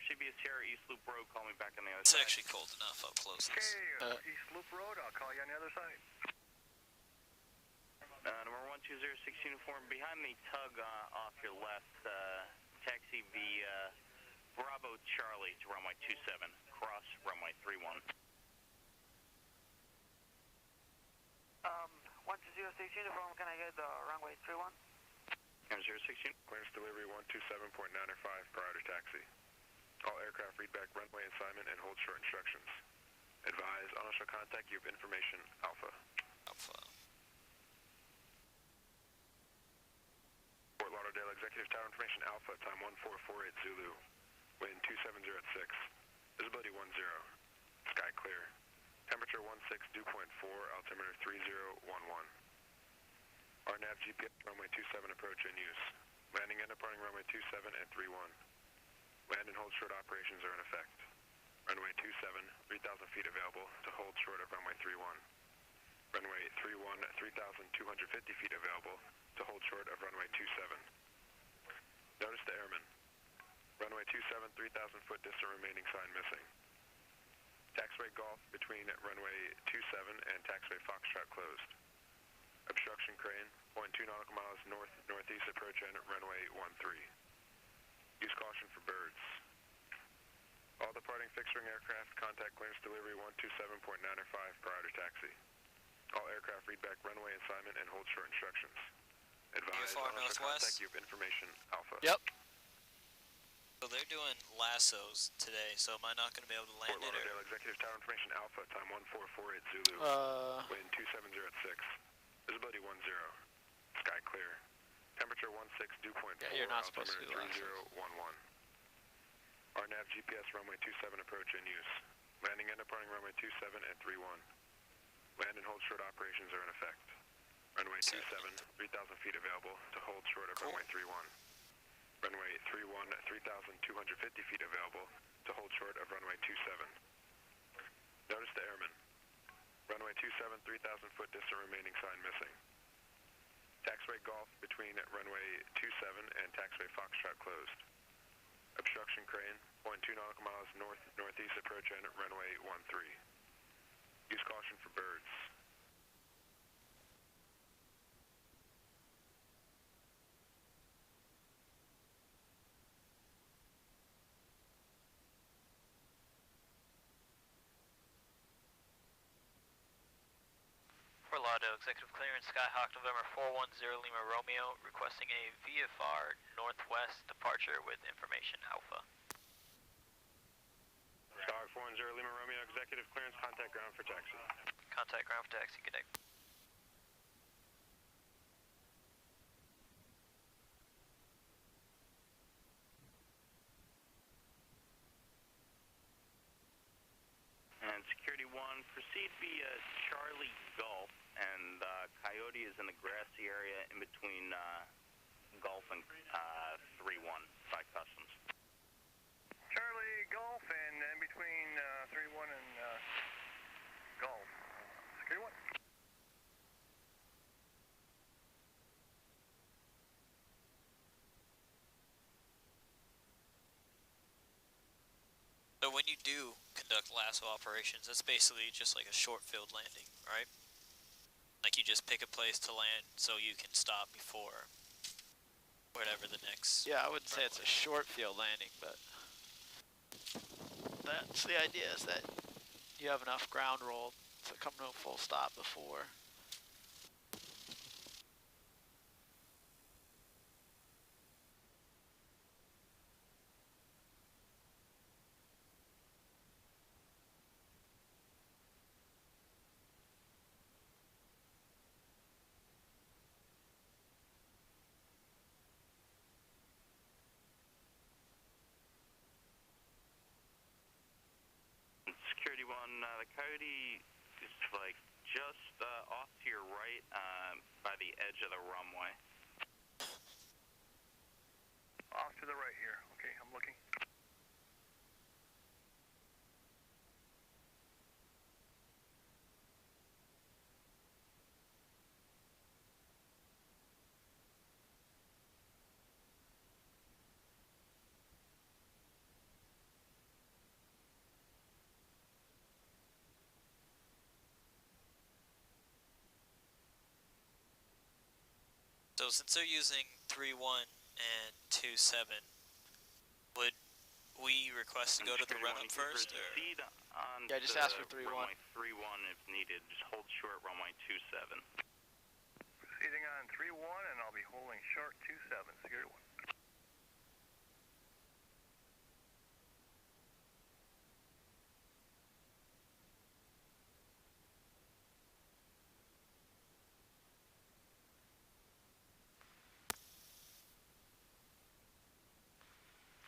CBS Sierra, East Loop Road, call me back on the other It's side. actually cold enough up close. Okay, East Loop Road, I'll call you on the other side. Number 12016 uniform, behind the tug off your left, taxi via Bravo Charlie to runway 27, cross runway 31. 12016 uniform, can I get the runway 31? 016. Clearance delivery 127.905 prior to taxi. All aircraft read back runway assignment and hold short instructions. Advise, on shall contact you with information, Alpha. Alpha. Fort Lauderdale Executive Tower information, Alpha, time 1448 Zulu. Wind 27 at 6. Visibility 10. Sky clear. Temperature 16, dew point 4, altimeter 3011. RNAV GPS runway 27 approach in use. Landing and departing runway 27 and 31. Land and hold short operations are in effect. Runway 27, 3,000 feet available to hold short of runway 31. Runway 31, 3,250 feet available to hold short of runway 27. Notice the airman. Runway 27, 3,000 foot distant remaining sign missing. Taxiway Golf between runway 27 and taxiway Foxtrot closed. Obstruction crane, 0.2 nautical miles north-northeast approach end runway 13. Use caution for birds. All departing fixed-wing aircraft contact clearance delivery 127.905 prior to taxi. All aircraft read back runway assignment and hold short instructions. Advise, VFR on Northwest. contact you with information, Alpha. Yep. So they're doing lassos today, so am I not going to be able to land Fort it? Lauderdale Executive Tower information, Alpha, time 1448 Zulu. Wind 27 at 6. Visibility 10. Sky clear. Temperature 16, dew point 4, Yeah, you're not supposed to do altimeter 3011. RNAV GPS runway 27 approach in use. Landing and departing runway 27 and 31. Land and hold short operations are in effect. Runway 27, 3,000 feet available to hold short of runway 31. Runway 31, 3,250 feet available to hold short of runway 27. Notice the airman. Runway 27, 3,000 foot distant remaining sign missing. Taxiway Golf between runway 27 and taxiway Foxtrot closed. Obstruction crane, 0.2 nautical miles north-northeast approach end runway 13. Use caution for birds. Fort Lauderdale Executive Clearance, Skyhawk November 410 Lima Romeo, requesting a VFR Northwest departure with information Alpha. Skyhawk 410 Lima Romeo, Executive Clearance, contact ground for taxi. Contact ground for taxi, good day. And Security 1, proceed via Charlie Gulf, and Coyote is in the grassy area in between Gulf and 3-1 by Customs. Charlie Golf and in between 3-1 and Golf. Security 1. So when you do conduct lasso operations, that's basically just like a short field landing, right? Like you just pick a place to land so you can stop before whatever the next... Yeah, I wouldn't say it's a short field landing, but that's the idea, is that you have enough ground roll to come to a full stop before. Security 1, the Coyote is like just off to your right by the edge of the runway. Off to the right here. Okay, I'm looking. So since they're using 3-1 and 2-7, would we request to go to the Security run-up one, first, or? proceed on Yeah, just to ask for 3-1. runway 31 if needed. Just hold short runway 27. Proceeding on 3-1, and I'll be holding short 27, Security 1.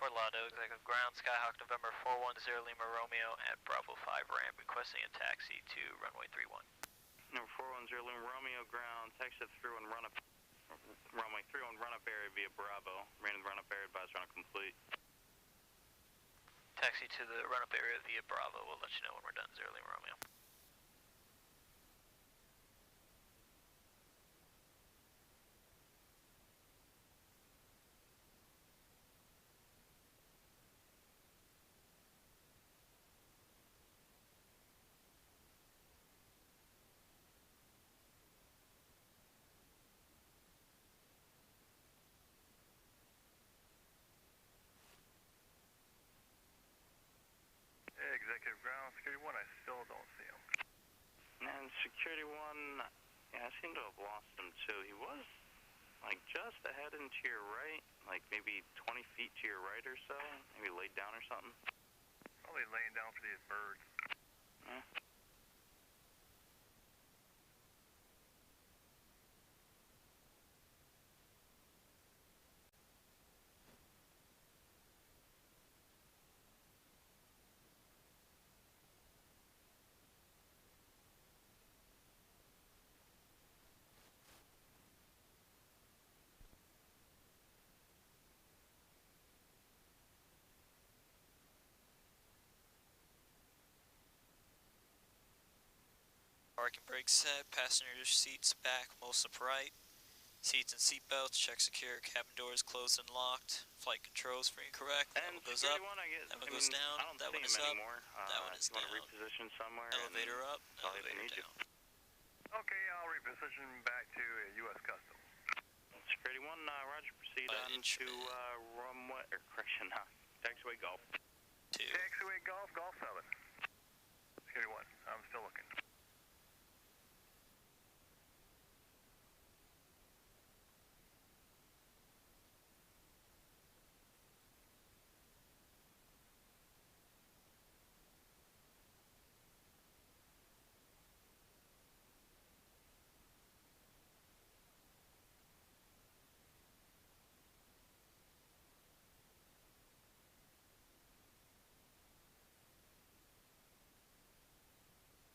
Fort Lauderdale, Executive Ground, Skyhawk November 410 Lima Romeo at Bravo 5 ramp, requesting a taxi to runway 31. Number 410 Lima Romeo ground, taxi through and run up runway 31 run up area via Bravo. Remaining run up area advised run up complete. Taxi to the run-up area via Bravo. We'll let you know when we're done, 0 Lima Romeo. Executive Ground, Security 1, I still don't see him. And Security 1, yeah, I seem to have lost him too. He was, like, just ahead and to your right, like maybe 20 feet to your right or so. Maybe laid down or something. Probably laying down for these birds. Yeah. Parking brake set, passenger seats back, most upright. Seats and seatbelts, check secure, cabin doors closed and locked. Flight controls free and correct. That And one goes Security up, 1, I guess, that one I goes mean, down, I don't that see one him is up, anymore. that one is if you want to down. reposition somewhere. Elevator and up, call if you elevator need to. down. Okay, I'll reposition back to U.S. Customs. Security 1, roger, proceed Flight on to instrument. runway, or correction, taxiway Golf. 2. Taxiway Golf, Golf 7. Security 1, I'm still looking.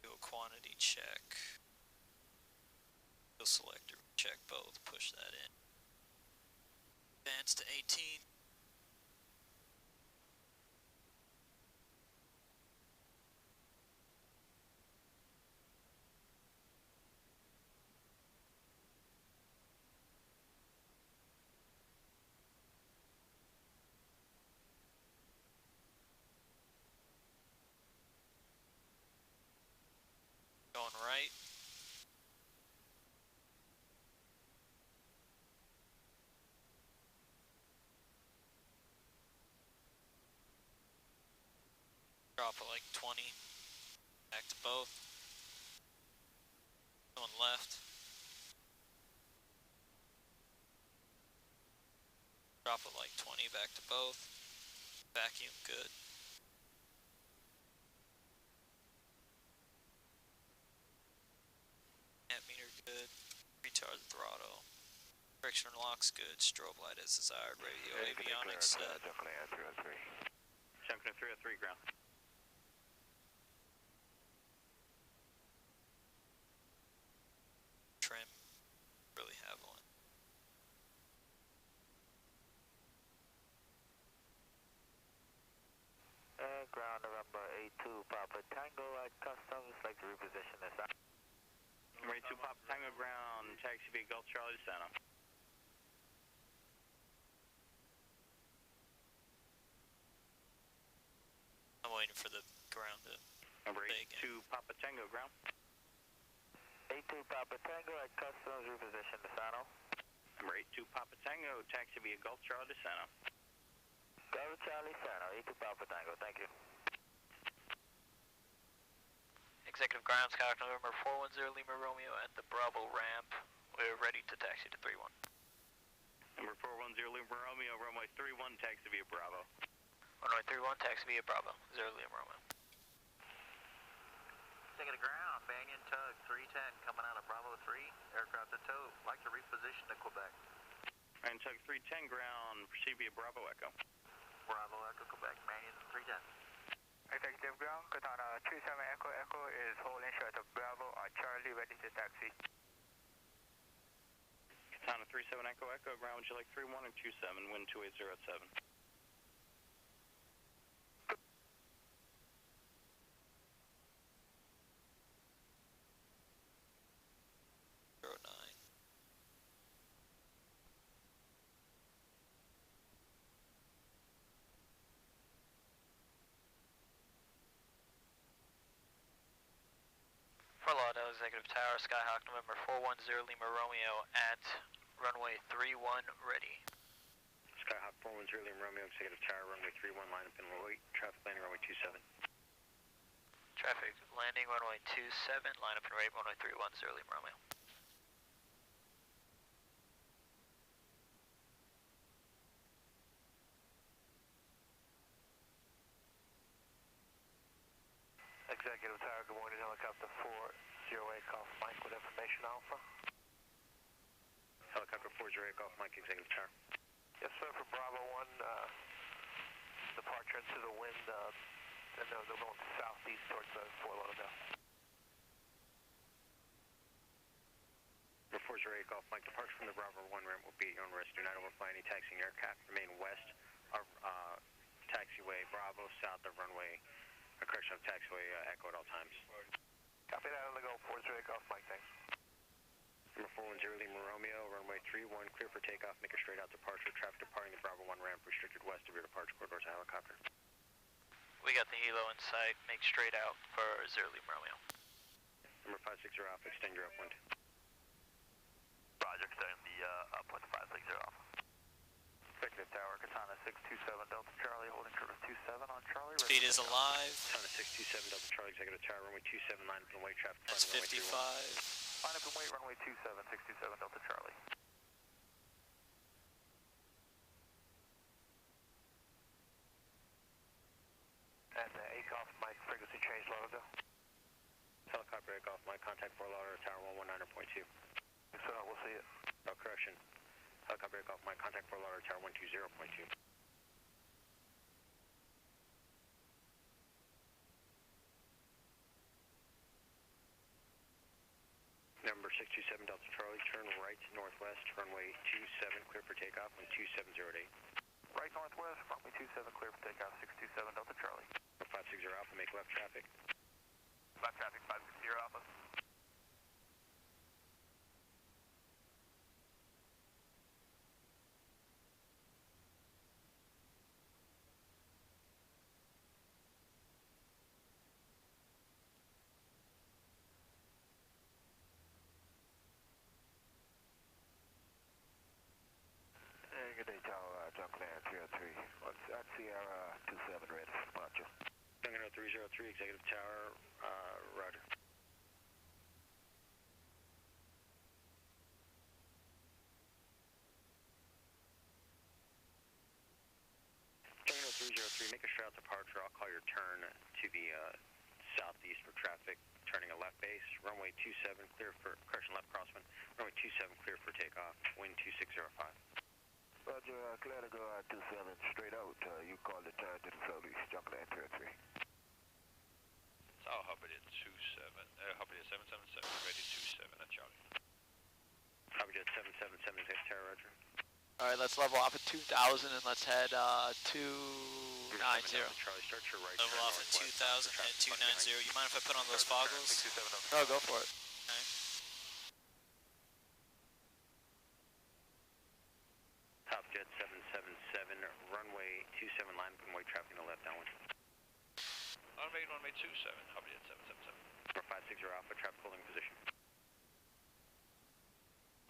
Do a quantity check. Go selector, check both, push that in. Advance to 18. Going right. Drop it like 20. Back to both. Going left. Drop it like 20, back to both. Vacuum, good. Amp meter, good. Retard throttle. Friction locks, good. Strobe light as desired. Radio avionics set. Definitely at 303. Jumping to 303 ground. Trim. Really have one. Ground November 82 Papa Tango at Customs. Like to reposition this out. Number 2 Papa Tango ground, taxi via Gulf Charlie to Santa. I'm waiting for the ground to Number Big. 2 Papa Tango ground. 82 Papa Tango at Customs. Reposition to Sano. Number 82 Papa Tango, taxi via Gulf Charlie to Santa. Gulf Charlie Center, 82 Papa Tango, thank you. Executive Ground, Skyhawk November 410 Lima Romeo at the Bravo ramp. We're ready to taxi to 31. Number 410 Lima Romeo, runway 31, taxi via Bravo. Runway 31, taxi via Bravo, 0 Lima Romeo. Executive Ground, Banyan Tug 310 coming out of Bravo 3, aircraft in tow, like to reposition to Quebec. And Tug 310 ground, proceed via Bravo Echo. Bravo Echo Quebec, Banyan 310. Executive Ground, Katana 27 Echo Echo is holding short of Bravo on Charlie, ready to taxi. Katana 37 Echo Echo, ground would you like 31 and 27, wind 2807. Fort Lauderdale Executive Tower, Skyhawk November 410 Lima Romeo at runway 31 ready. Skyhawk 410 Lima Romeo, Executive Tower, runway 31, line up and wait. Traffic landing runway 27. Traffic landing runway 27, line up and wait, runway 310 Lima Romeo. Executive Tower, good morning, helicopter 408 Golf Mike with information Alpha. Helicopter 408 Golf Mike, Executive Tower. Yes, sir, for Bravo 1, departure into the wind, and they're going southeast towards Fort Lauderdale. Number 408 Golf Mike, departure from the Bravo 1 ramp will be at your own risk. Do not overfly any taxiing aircraft. Remain west of taxiway Bravo, south of runway, correction of taxiway Echo at all times. Copy that on the go, 408 Golf Mike, thanks. Number 410 Lima Romeo, runway 31, clear for takeoff, make a straight out departure. Traffic departing the Bravo 1 ramp, restricted west of your departure corridor to helicopter. We got the helo in sight, make straight out for 0 Lima Romeo. Number 560 Alpha, extend your upwind. Roger, extending the upwind 560 Alpha. Executive Tower, Katana 627 Delta Charlie, holding service 27 on Charlie. Speed is alive. Katana 627 Delta Charlie, Executive Tower, runway 27, line up and wait. Traffic That's departing runway 55. Line up and wait, runway 27, 627 Delta Charlie. And Acoff Mike, frequency change, Lauderdale. Helicopter Acoff Mike, contact Fort Lauderdale Tower 119.2. Yes, sir, we'll see it. Oh, correction. Helicopter Acoff Mike, contact Fort Lauderdale Tower 120.2. Number 627 Delta Charlie, turn right northwest, runway 27, clear for takeoff, wind 27008. Right northwest, runway 27, clear for takeoff, 627 Delta Charlie. 560 Alpha, make left traffic. Left traffic, 560 Alpha. Good day, Tower, jump clear 303. At Sierra 27 ready for departure. Duncan 303, Executive Tower, roger. Duncan 303, make a straight out departure. I'll call your turn to the southeast for traffic, turning a left base. Runway 27, clear for, correction, left crosswind. Runway 27, clear for takeoff, wind 2605. Roger, clear to go 27 straight out. You call the turn to the southeast, jump clear 303. So I'll hop it at 777, ready 27 at Charlie. Copy jet 777, Executive Tower, roger. Alright, let's level off at 2,000 and let's head 290. Charlie, start your right. Level turn off at northwest, 2,000 and traffic behind 290. You mind if I put on those foggles? 627 Delta Oh, go for it. Top jet 777, runway 27, line up and wait, traffic in the left downwind. Runway 27, hop it at 777. Number 560 Alpha, traffic holding position.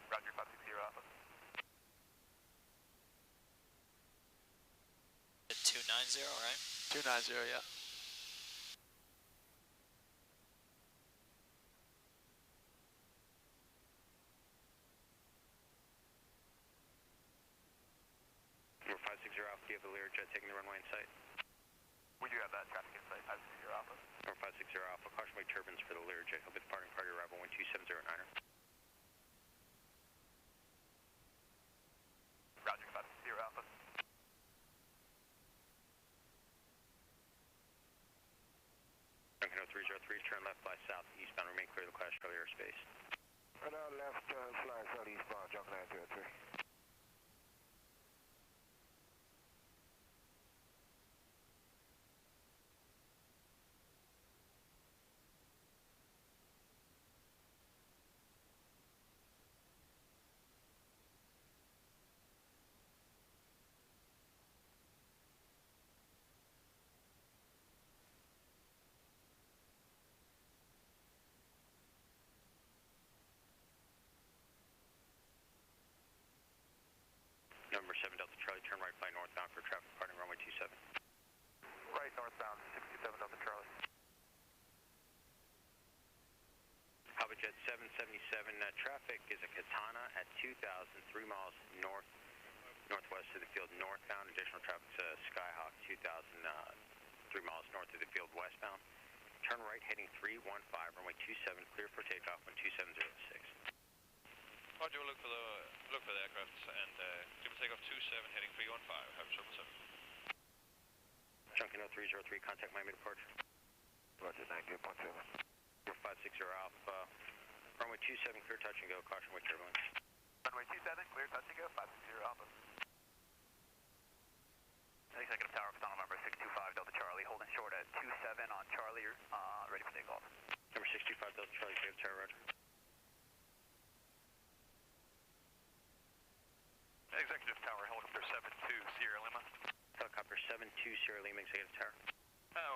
Roger, 560 Alpha. 290, right? 290, yeah. Number 560 Alpha, do you have the Learjet taking the runway in sight? We do have that traffic in sight, 560 Alpha. Number 560 Alpha, caution wake turbines for the Learjet. He'll be departing party arrival 12709er. Roger, 560 Alpha. Junction 0303, turn left, fly south, eastbound, remain clear of the Class Charlie airspace. Right out left, fly southeastbound, Junction 903. Number 7 Delta Charlie, turn right, fly northbound for traffic departing runway 27. Right northbound, 67 Delta Charlie. Hoverjet 777, traffic is a Katana at 2,000, 3 miles northwest of the field northbound. Additional traffic to Skyhawk 2,000, 3 miles north of the field westbound. Turn right heading 315, runway 27, clear for takeoff on 2706. Roger, we'll look for the aircraft and give a takeoff 27 heading 315. Have 777. Junction 0303, contact Miami departure. Roger, 98.7. Number 560 Alpha, runway 27, clear touch and go, caution wake turbulence. Runway 27, clear touch and go, 560 Alpha. Executive Tower, Katana number 625 Delta Charlie, holding short at 27 on Charlie, ready for takeoff. Number 625 Delta Charlie, Executive Tower, roger. Executive Tower, helicopter 72 Sierra Lima. Helicopter 72 Sierra Lima, Executive Tower.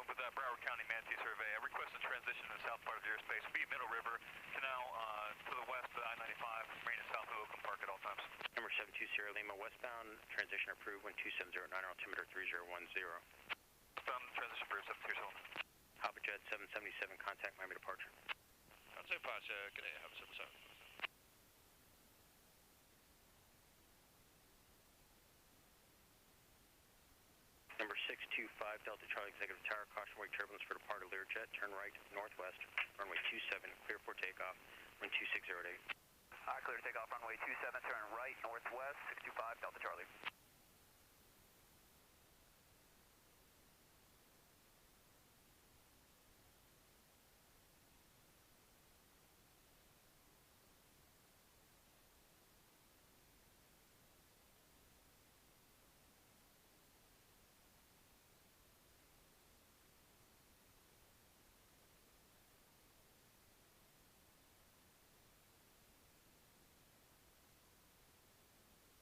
With Broward County Manatee Survey, I request a transition in the south part of the airspace. Be Middle River Canal to the west of I-95, remain in south of Oakland Park at all times. Number 72 Sierra Lima, westbound, transition approved, 12709, altimeter 3010. Westbound, transition approved, 727. Hoverjet 777, contact Miami departure. Contact departure, good day, have 777. Number 625 Delta Charlie, Executive Tower, caution wake turbulence for departure Learjet, turn right northwest, runway 27, clear for takeoff, 12608. Clear to take off runway 27, turn right northwest, 625 Delta Charlie.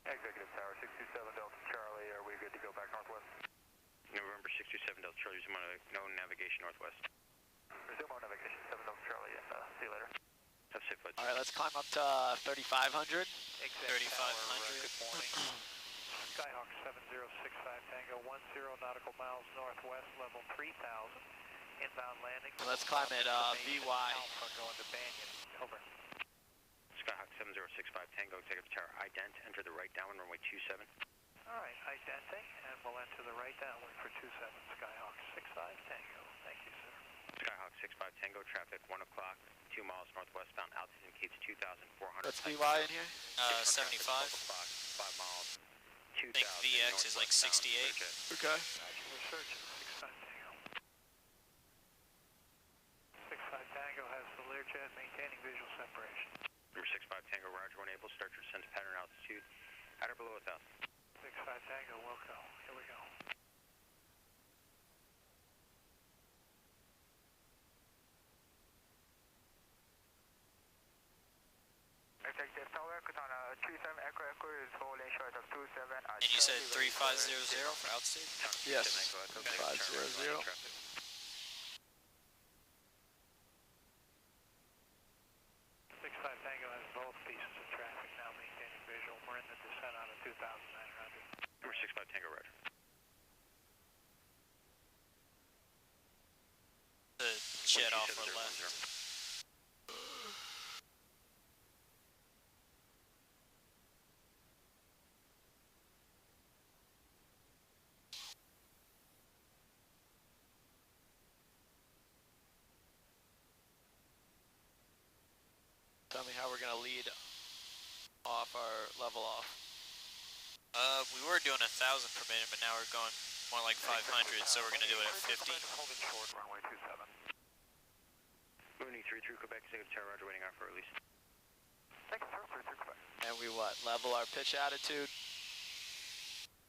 Executive Tower, 627 Delta Charlie, are we good to go back northwest? November 627 Delta Charlie, resume on no navigation northwest. Resume on navigation, 7 Delta Charlie, and see you later. Have safe flight. All right, let's climb up to 3,500. 3,500. Good morning. Skyhawk 7065 Tango, 10 nautical miles northwest, level 3,000. Inbound landing. Let's climb at VY. Alpha going to Banyan. Over. Skyhawk 7065 Tango, Executive Tower, ident, enter the right downwind, runway 27. All right, identity, and we'll enter the right downwind for 27. Skyhawk 65 Tango. Thank you, sir. Skyhawk 65 Tango, traffic 1 o'clock, 2 miles northwestbound, altitude indicates 2,400. Let's VY in here. 75. 5 miles, 2,000. I think VX is like 68. Okay. We're searching 65 Tango. 65 Tango has the Learjet maintaining visual separation. Number 65 Tango, roger, when able, start your descent to pattern altitude at or below 1,000. 65 Tango, we'll go. Here we go. Executive Tower, Katana 37 Echo Echo is holding short of 27. And you said 3500 for altitude? Yes. 500. 65 Tango has both pieces of traffic now maintaining visual. We're in the descent on a 2,900. Number 65 Tango, roger. jet off our left. Tell me how we're gonna lead off our level off. We were doing 1,000 per minute, but now we're going more like 500, so we're gonna do it at 50. Holding short, runway 27. Mooney 3-3 Quebec, executive tower, roger, waiting out for release. Thank you, sir. 3-3 Quebec. And we what? Level our pitch attitude?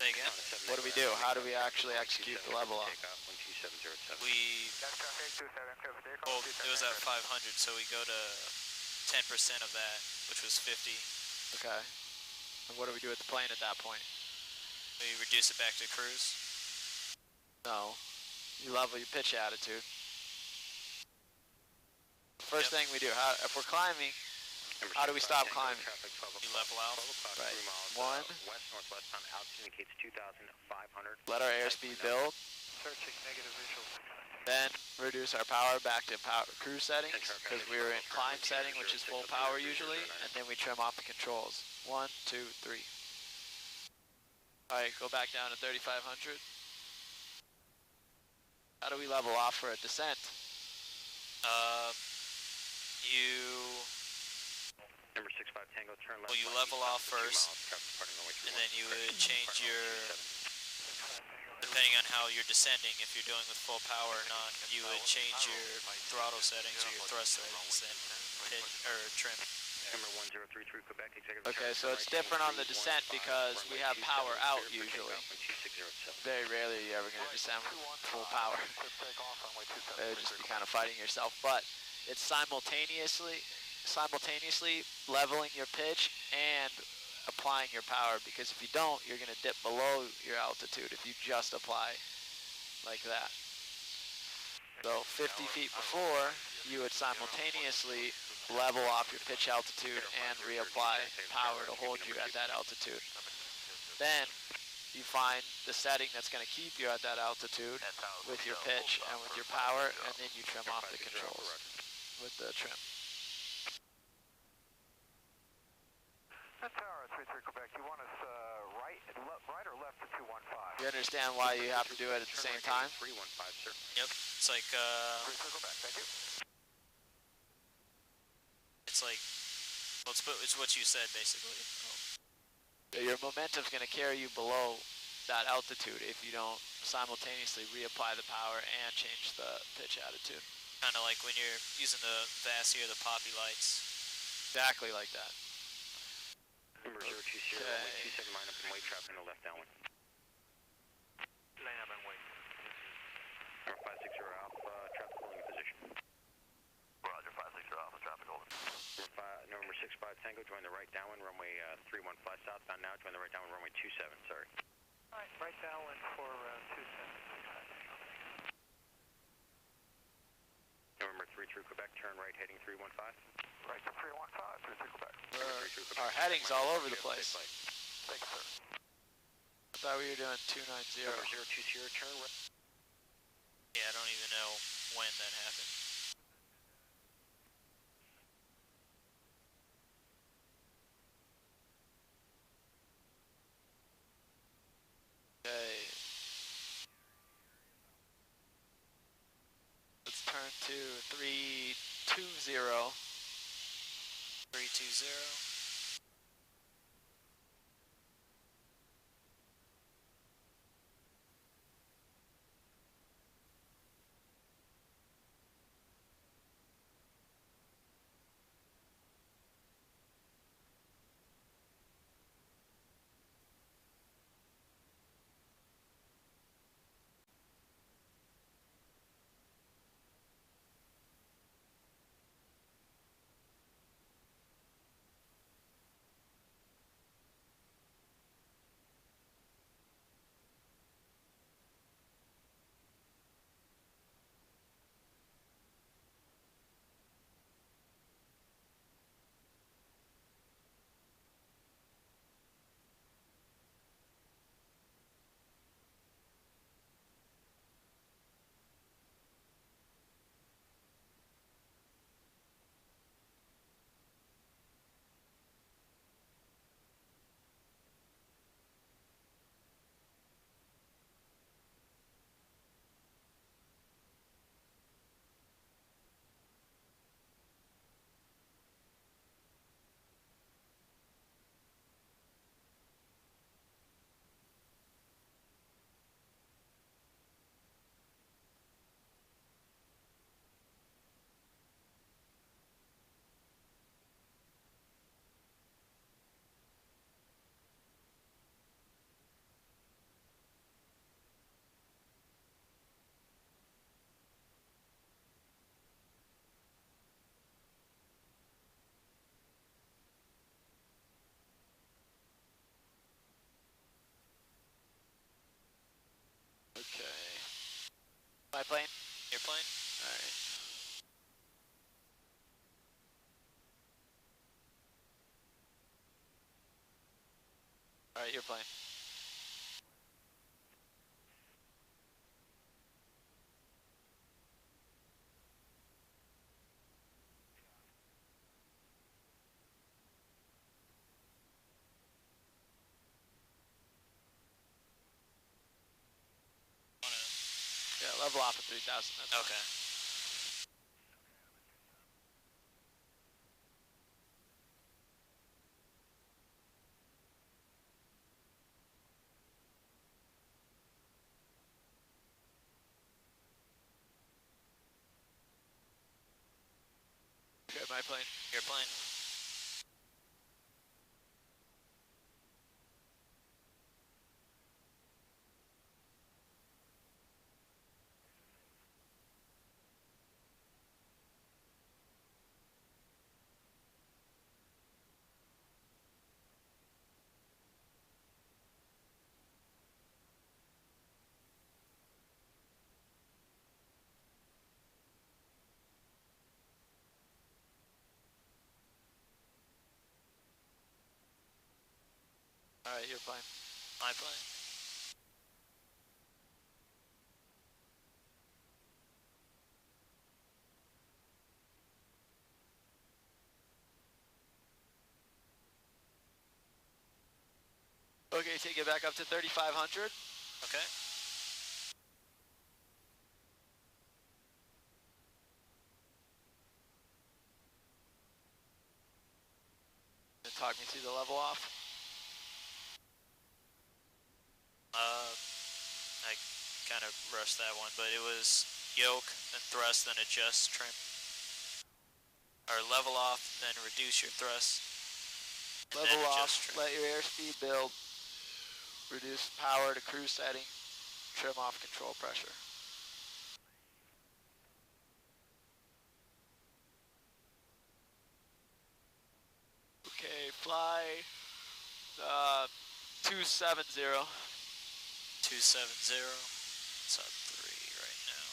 Say again? What do we do? How do we actually execute the level off? Takeoff, 12707. We, That's traffic 27, clear for takeoff. well, it was at 500, so we go to 10% of that, which was 50. Okay. And what do we do with the plane at that point? We reduce it back to cruise. No. You level your pitch attitude. First thing we do, if we're climbing, how do we stop climbing? You level out. Right. 3 miles, One. west-northwest on altitude indicates 2,500. Let our airspeed build. Searching negative visual. Then reduce our power back to cruise settings, because we were in climb setting, which is full power usually, and then we trim off the controls. 1, 2, 3. Alright, go back down to 3,500. How do we level off for a descent? Number 65 Tango, turn left. Well, you line level east off south for 2 first, miles, traffic departing runway and 31, then you would correction, change departing your, runway 27. depending on how you're descending, if you're doing with full power or not, you would change your throttle settings or your thrust settings and hit, or trim. Number 1033 Quebec, executive Okay, tower, so it's right, different on the 315, descent because we have power out clear for usually. takeoff, 12607. Very rarely are you ever going to descend with full power. Clear for takeoff, runway 27. It would just be kind of fighting yourself, but it's simultaneously leveling your pitch and applying your power, because if you don't, you're going to dip below your altitude if you just apply like that. So 50 feet before, you would simultaneously level off your pitch altitude and reapply power to hold you at that altitude. Then you find the setting that's going to keep you at that altitude with your pitch and with your power, and then you trim off the controls with the trim. Tower 3-3 Quebec, you want us right or left to 215? You understand why you have to do it at the same time? 315, sir. Yep, it's like, 3-3 Quebec, thank you. it's like, well, it's what you said, basically. Your momentum's going to carry you below that altitude if you don't simultaneously reapply the power and change the pitch attitude. Kind of like when you're using the VASI or the poppy lights. Exactly like that. Number 020, runway 27, line up and wait, traffic in the left downwind. Line up and wait. Number 560 Alpha, traffic holding position. Roger, 560 Alpha, traffic holding. Number 65 Tango, join the right downwind, runway 315 southbound now, join the right downwind, runway 27, sorry. Alright, right downwind for 27. November 33 Quebec, turn right heading 315. Right to 315, 3-3 Quebec. Our heading's all over the place. Thank you, sir. I thought we were doing 290. Number 020, turn right. Yeah, I don't even know when that happened. Okay. Let's turn to 320. 320. my plane? Your plane? Alright. Alright, your plane. Yeah, level off at 3,000. That's fine. Okay. Okay, my plane. Your plane. Alright, your plane. My plane. Okay, take it back up to 3,500. Okay. And talk me through the level off. I kind of rushed that one, but it was yoke, then thrust, then adjust trim. Or level off, then reduce your thrust. And Level then off, adjust trim. let your airspeed build. Reduce power to cruise setting. Trim off control pressure. Okay, fly 270. 270. It's at 3 right now.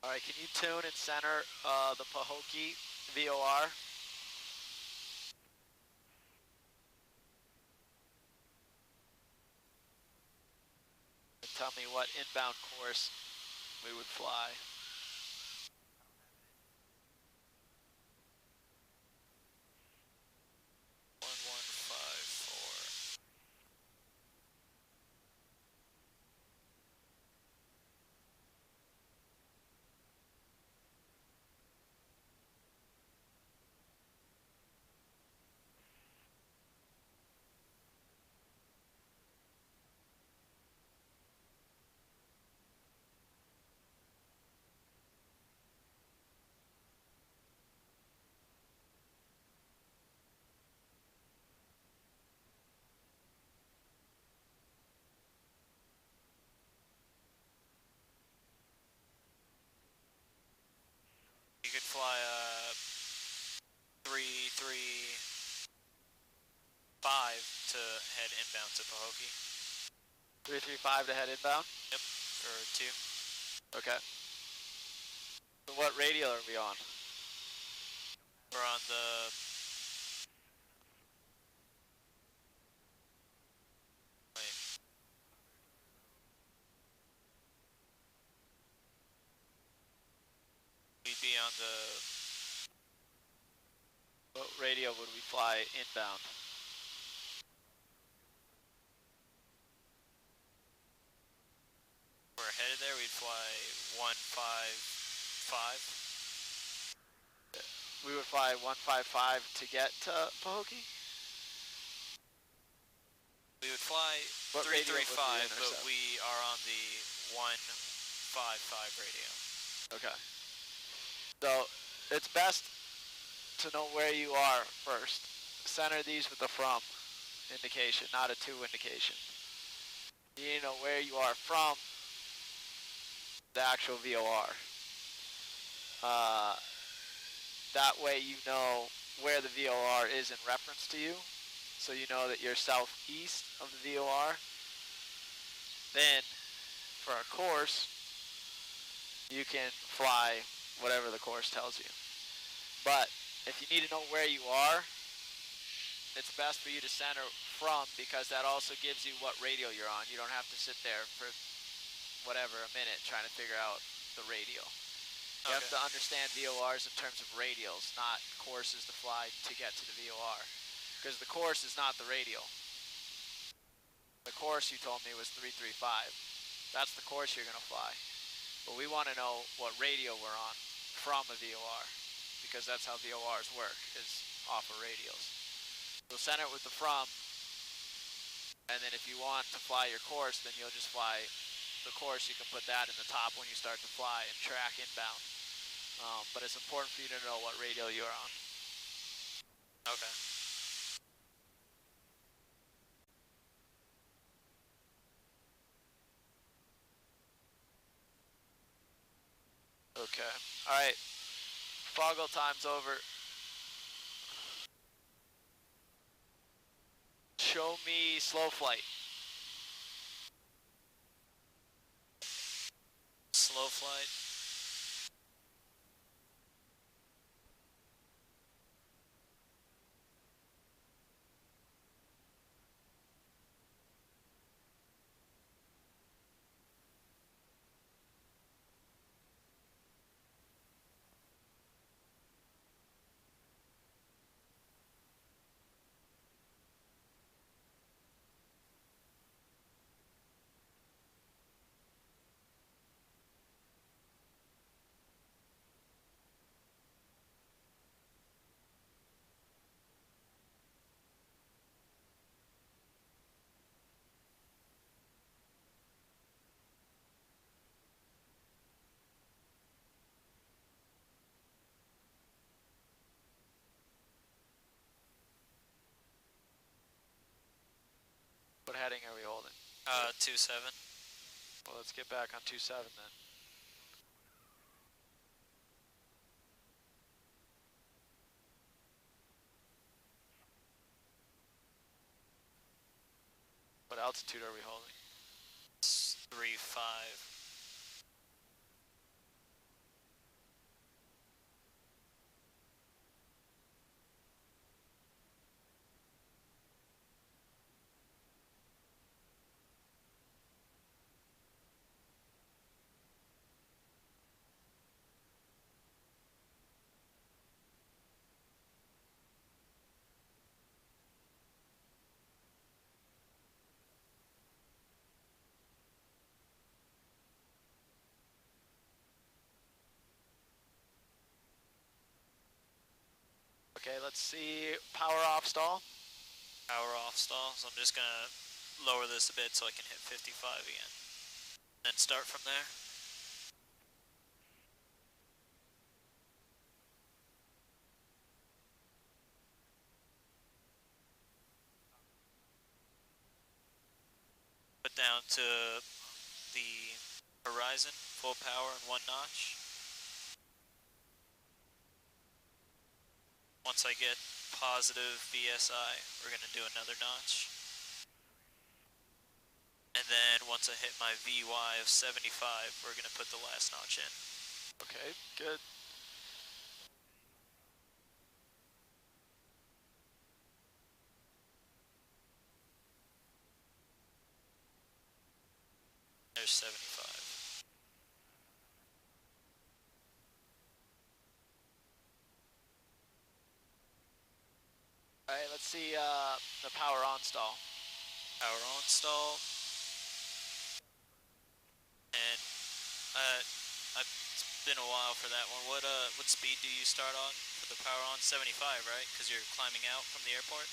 Alright, can you tune and center the Pahokee VOR? And tell me what inbound course we would fly. 1154. inbound to Pahokee. 335 to head inbound? Yep, for 2. Okay. So what radio are we on? We're on the... Wait. We'd be on the... What radio would we fly inbound? We're headed there, we'd fly 155. We would fly 155 to get to Pahokee? We would fly What radio would we 335, but intercept? we are on the 155 radio. Okay. So it's best to know where you are first. Center these with the from indication, not a to indication. You need to know where you are from the actual VOR. That way you know where the VOR is in reference to you. So you know that you're southeast of the VOR. Then for a course, you can fly whatever the course tells you. But if you need to know where you are, it's best for you to center from, because that also gives you what radio you're on. You don't have to sit there for whatever, a minute, trying to figure out the radio. You have to understand VORs in terms of radials, not courses to fly to get to the VOR. Because the course is not the radio. The course you told me was 335. That's the course you're going to fly. But we want to know what radio we're on from a VOR, because that's how VORs work, is off of radios. So center it with the from, and then if you want to fly your course, then you'll just fly the course. You can put that in the top when you start to fly and track inbound. But it's important for you to know what radio you're on. Okay. Okay. All right. Foggle time's over. Show me slow flight. Slow flight. What heading are we holding? 27. Well, let's get back on 27 then. What altitude are we holding? 3-5. Okay, let's see. Power off stall. Power off stall, so I'm just gonna lower this a bit so I can hit 55 again. Then start from there. Put down to the horizon, full power and 1 notch. Once I get positive VSI, we're gonna do another notch. And then once I hit my VY of 75, we're going to put the last notch in. Okay, good. There's 75. All right, let's see the power on stall. Power on stall. And it's been a while for that one. What speed do you start on for the power on? 75, right? Because you're climbing out from the airport?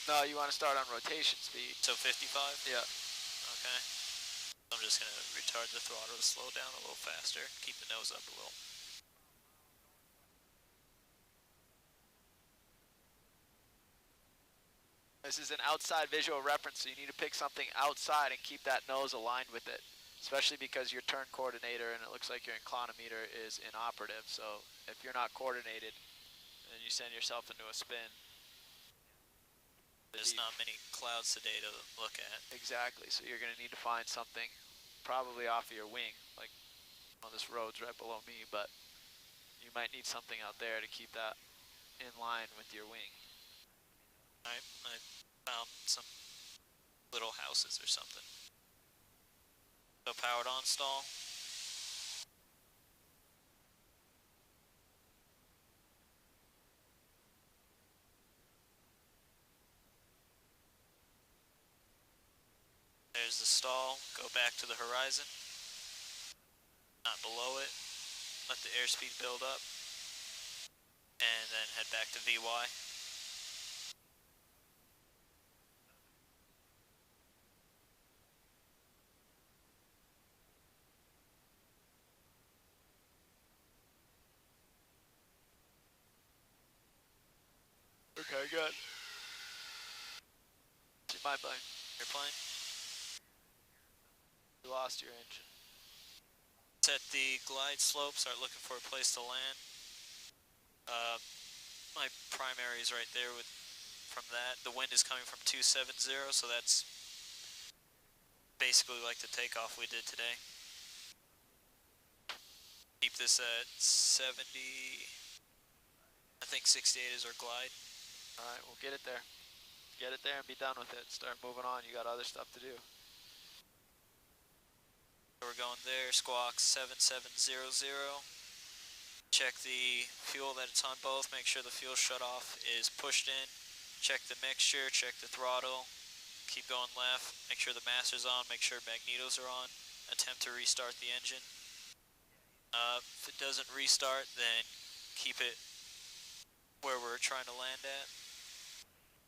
No, you want to start on rotation speed. So 55? Yeah. Okay. I'm just going to retard the throttle to slow down a little faster. Keep the nose up a little. This is an outside visual reference, so you need to pick something outside and keep that nose aligned with it, especially because your turn coordinator, and it looks like your inclinometer is inoperative. So if you're not coordinated, then you send yourself into a spin. There's not many clouds today to look at. Exactly, so you're going to need to find something probably off of your wing, like, well, this road's right below me, but you might need something out there to keep that in line with your wing. I found some little houses or something. So powered on stall. There's the stall. Go back to the horizon. Not below it. Let the airspeed build up. And then head back to VY. Okay, good. See my plane. Airplane. You lost your engine. Set the glide slope, start looking for a place to land. My primary is right there from that. The wind is coming from 270, so that's basically like the takeoff we did today. Keep this at 70, I think 68 is our glide. All right, we'll get it there. Get it there and be done with it. Start moving on. You got other stuff to do. So we're going there, squawk 7700. Check the fuel that it's on both. Make sure the fuel shutoff is pushed in. Check the mixture, check the throttle. Keep going left. Make sure the master's on. Make sure magnetos are on. Attempt to restart the engine. If it doesn't restart, then keep it where we're trying to land at.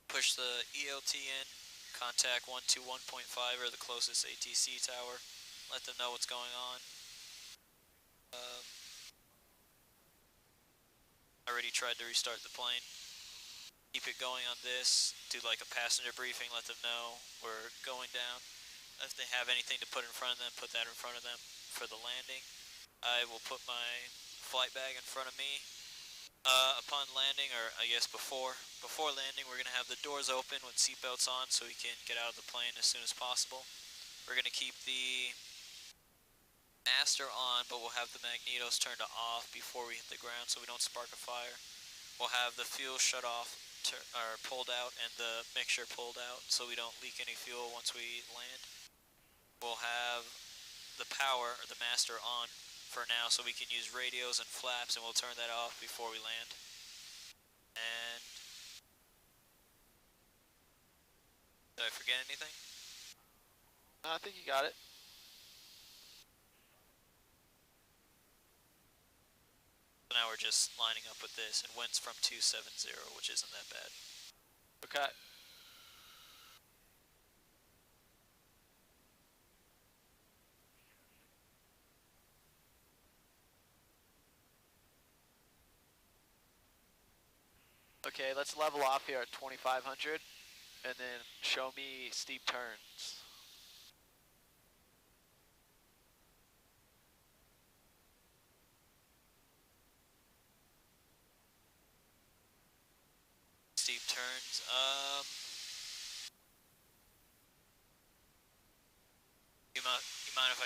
Push the ELT in, contact 121.5 or the closest ATC tower. Let them know what's going on. I already tried to restart the plane. Keep it going on this. Do like a passenger briefing, let them know we're going down. If they have anything to put in front of them, put that in front of them for the landing. I will put my flight bag in front of me. Upon landing, or I guess before landing, we're going to have the doors open with seatbelts on so we can get out of the plane as soon as possible. We're going to keep the master on, but we'll have the magnetos turned off before we hit the ground so we don't spark a fire. We'll have the fuel shut off, or pulled out, and the mixture pulled out so we don't leak any fuel once we land. We'll have the power, or the master, on for now so we can use radios and flaps, and we'll turn that off before we land. And did I forget anything? I think you got it. So now we're just lining up with this, and wind's from 270, which isn't that bad. Okay. Okay, let's level off here at 2500 and then show me steep turns. Steep turns,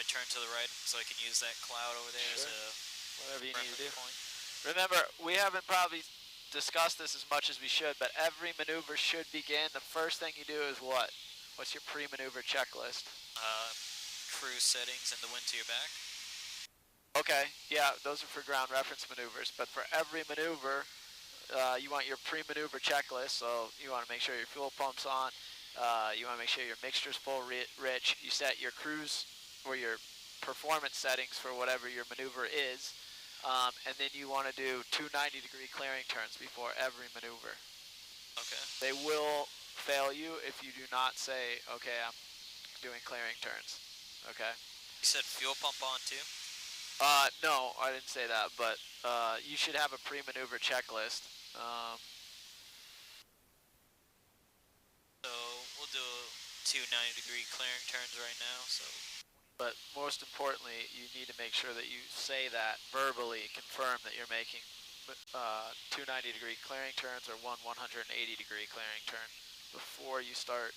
I turn to the right so I can use that cloud over there as Sure. a Whatever you need to do. reference point? Remember, we haven't probably discussed this as much as we should, but every maneuver should begin. The first thing you do is what? What's your pre-maneuver checklist? Cruise settings and the wind to your back. Okay, yeah, those are for ground reference maneuvers, but for every maneuver, you want your pre-maneuver checklist, so you want to make sure your fuel pump's on, you want to make sure your mixture's full rich, you set your cruise or your performance settings for whatever your maneuver is, and then you want to do 2 90-degree clearing turns before every maneuver. Okay. They will fail you if you do not say, okay, I'm doing clearing turns, okay? You said fuel pump on too? No, I didn't say that, but you should have a pre-maneuver checklist. So we'll do 2 90-degree clearing turns right now. So. But most importantly, you need to make sure that you say that verbally, confirm that you're making 2 90-degree clearing turns or 1 180-degree clearing turn before you start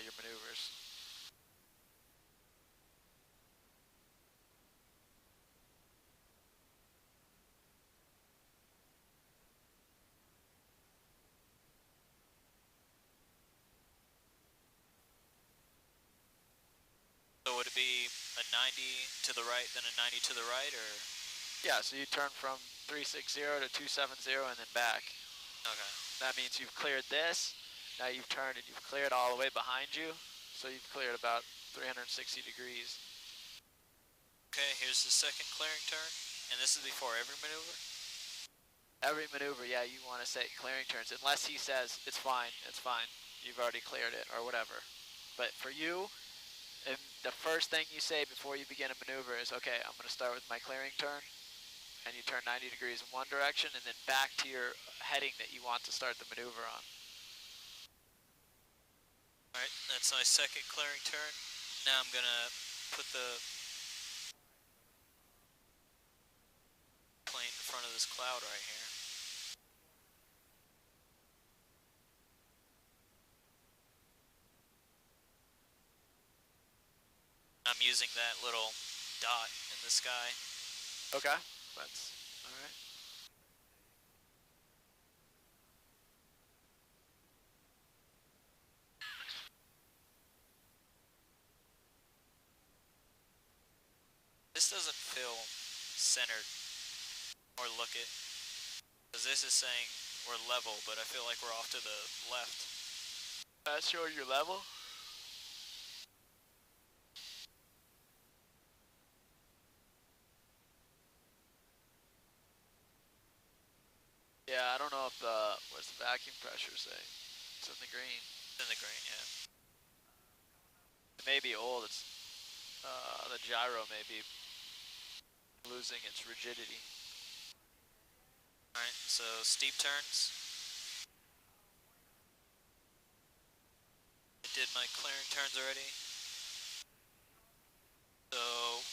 your maneuvers. So would it be a 90 to the right, then a 90 to the right, or? Yeah, so you turn from 360 to 270 and then back. Okay. That means you've cleared this, now you've turned and you've cleared all the way behind you, so you've cleared about 360 degrees. Okay, here's the second clearing turn, and this is before every maneuver? Every maneuver, yeah, you want to say clearing turns, unless he says, it's fine, you've already cleared it, or whatever. But for you, and the first thing you say before you begin a maneuver is, okay, I'm going to start with my clearing turn, and you turn 90 degrees in one direction, and then back to your heading that you want to start the maneuver on. Alright, that's my second clearing turn. Now I'm going to put the plane in front of this cloud right here. I'm using that little dot in the sky. Okay, that's alright. This doesn't feel centered or look it, because this is saying we're level, but I feel like we're off to the left. That's showing your level? Yeah, I don't know if what's the vacuum pressure say? It's in the green. It's in the green, yeah. It may be old, it's, the gyro may be losing its rigidity. Alright, so steep turns. I did my clearing turns already. So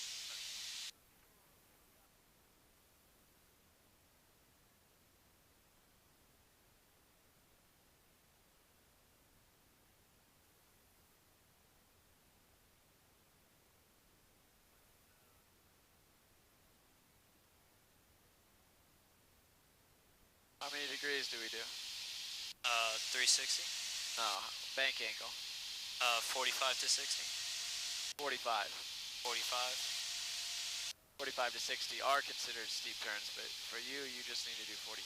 How many degrees do we do? 360. No, bank angle. 45 to 60. 45. 45. 45 to 60 are considered steep turns, but for you, you just need to do 45.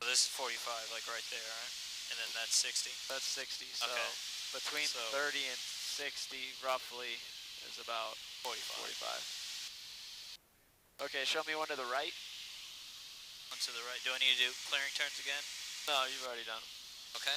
So this is 45, like right there, right? And then that's 60. That's 60, so Okay. between 30 and 60, roughly, is about 45. Okay, show me one to the right. One to the right. Do I need to do clearing turns again? No, you've already done. Okay.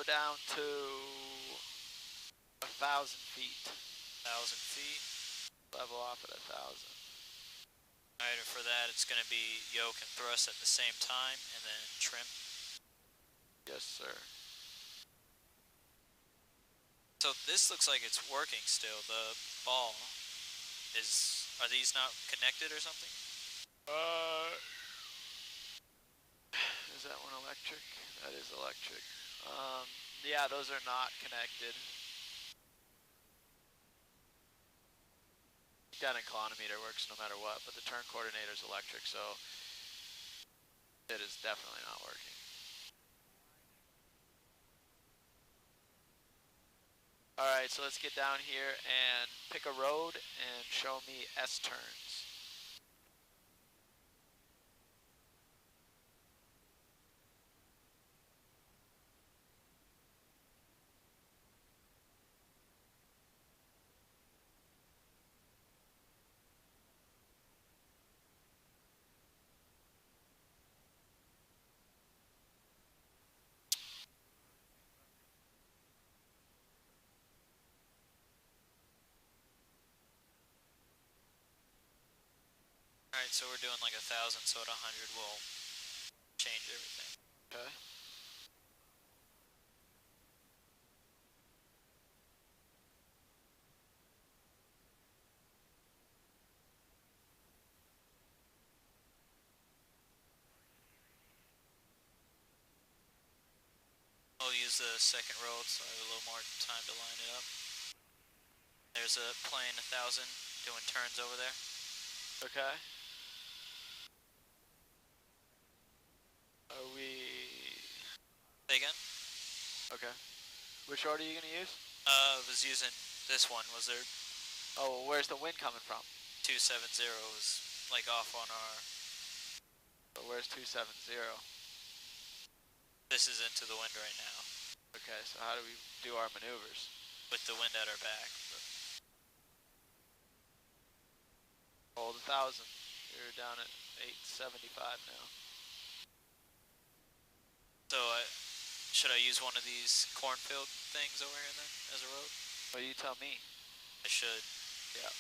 down to 1,000 feet. 1,000 feet. Level off at 1,000. Alright, and for that it's going to be yoke and thrust at the same time, and then trim. Yes, sir. So this looks like it's working still. The ball is... Are these not connected or something? Is that one electric? That is electric. Yeah, those are not connected. Gun inclinometer works no matter what, but the turn coordinator is electric, so it is definitely not working. Alright, so let's get down here and pick a road and show me S turns. Alright, so we're doing like 1,000, so at 100 we'll change everything. Okay. I'll use the second road so I have a little more time to line it up. There's a plane 1,000 doing turns over there. Okay. Are we... Say again? Okay. Which road are you going to use? I was using this one. Was there Oh, where's the wind coming from? 270 was like off on our... So where's 270? This is into the wind right now. Okay, so how do we do our maneuvers? With the wind at our back. Hold 1,000. You're down at 875 now. So should I use one of these cornfield things over here then as a road? Well, you tell me. I should. Yeah.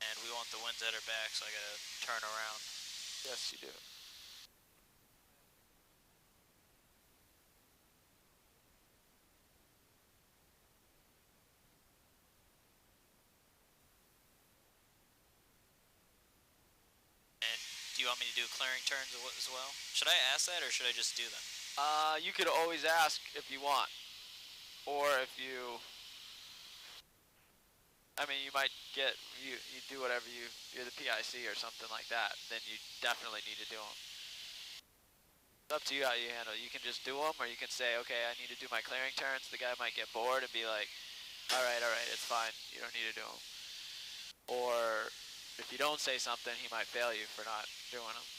And we want the winds at our back, so I gotta turn around. Yes, you do. And do you want me to do clearing turns as well? Should I ask that, or should I just do them? You could always ask if you want. Or if you... I mean, you might get... You do whatever you're the PIC or something like that. Then you definitely need to do them. It's up to you how you handle it. You can just do them, or you can say, okay, I need to do my clearing turns. The guy might get bored and be like, alright, it's fine. You don't need to do them. Or... if you don't say something, he might fail you for not doing them.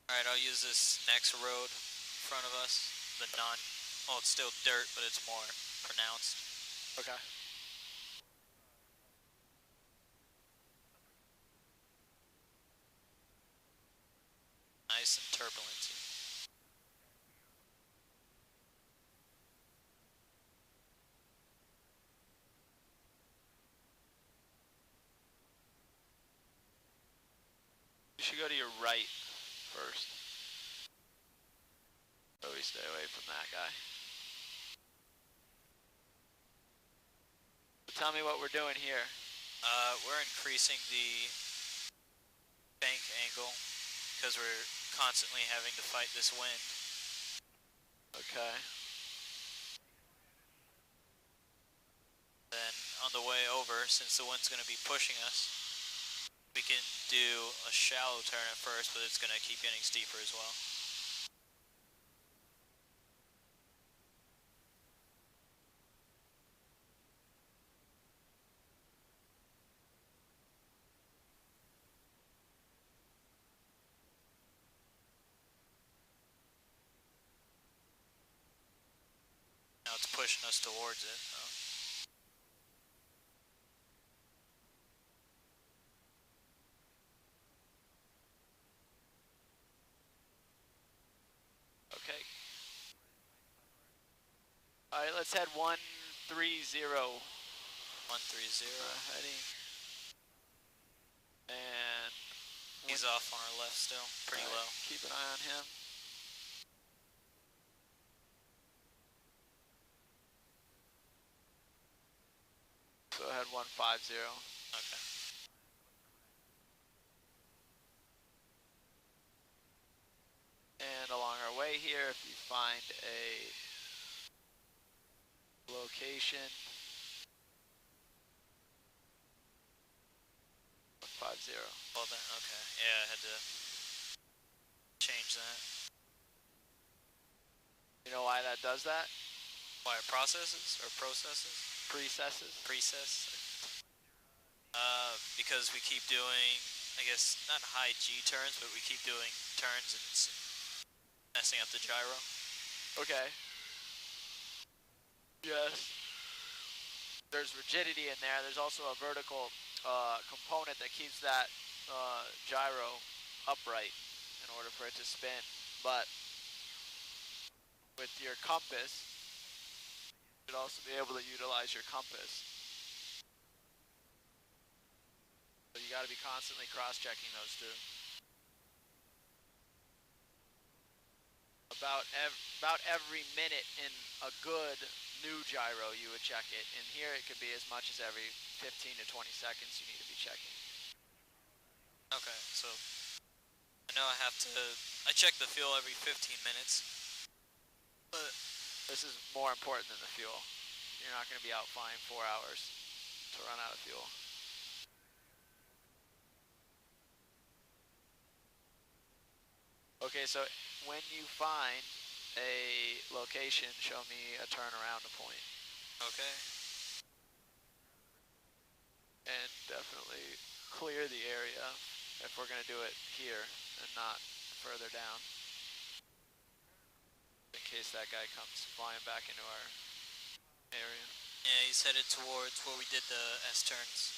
Alright, I'll use this next road in front of us. The well, it's still dirt, but it's more pronounced. Okay. Nice and turbulent. You should go to your right first. Always stay away from that guy. So tell me what we're doing here. We're increasing the bank angle because we're constantly having to fight this wind. Okay. Then on the way over, since the wind's going to be pushing us, we can do a shallow turn at first, but it's going to keep getting steeper as well. Now it's pushing us towards it. So. Alright, let's head 130. 130. Heading. And He's off on our left still, pretty low. Keep an eye on him. Go ahead 150. Okay. And along our way here, if you find a location, 150. Well then, okay. Yeah, I had to change that. You know why that does that? Why it processes or processes? Precesses. Because we keep doing, I guess, not high G turns, but we keep doing turns and it's messing up the gyro. Okay. Yes. There's rigidity in there. There's also a vertical component that keeps that gyro upright in order for it to spin. But with your compass, you should also be able to utilize your compass. So you got to be constantly cross-checking those two. About every minute in a good new gyro, you would check it. And here it could be as much as every 15 to 20 seconds you need to be checking. Okay, so I know I check the fuel every 15 minutes. But this is more important than the fuel. You're not going to be out flying 4 hours to run out of fuel. Okay, so when you find a location, show me a turnaround point. Okay. And definitely clear the area if we're going to do it here and not further down. In case that guy comes flying back into our area. Yeah, he's headed towards where we did the S-turns.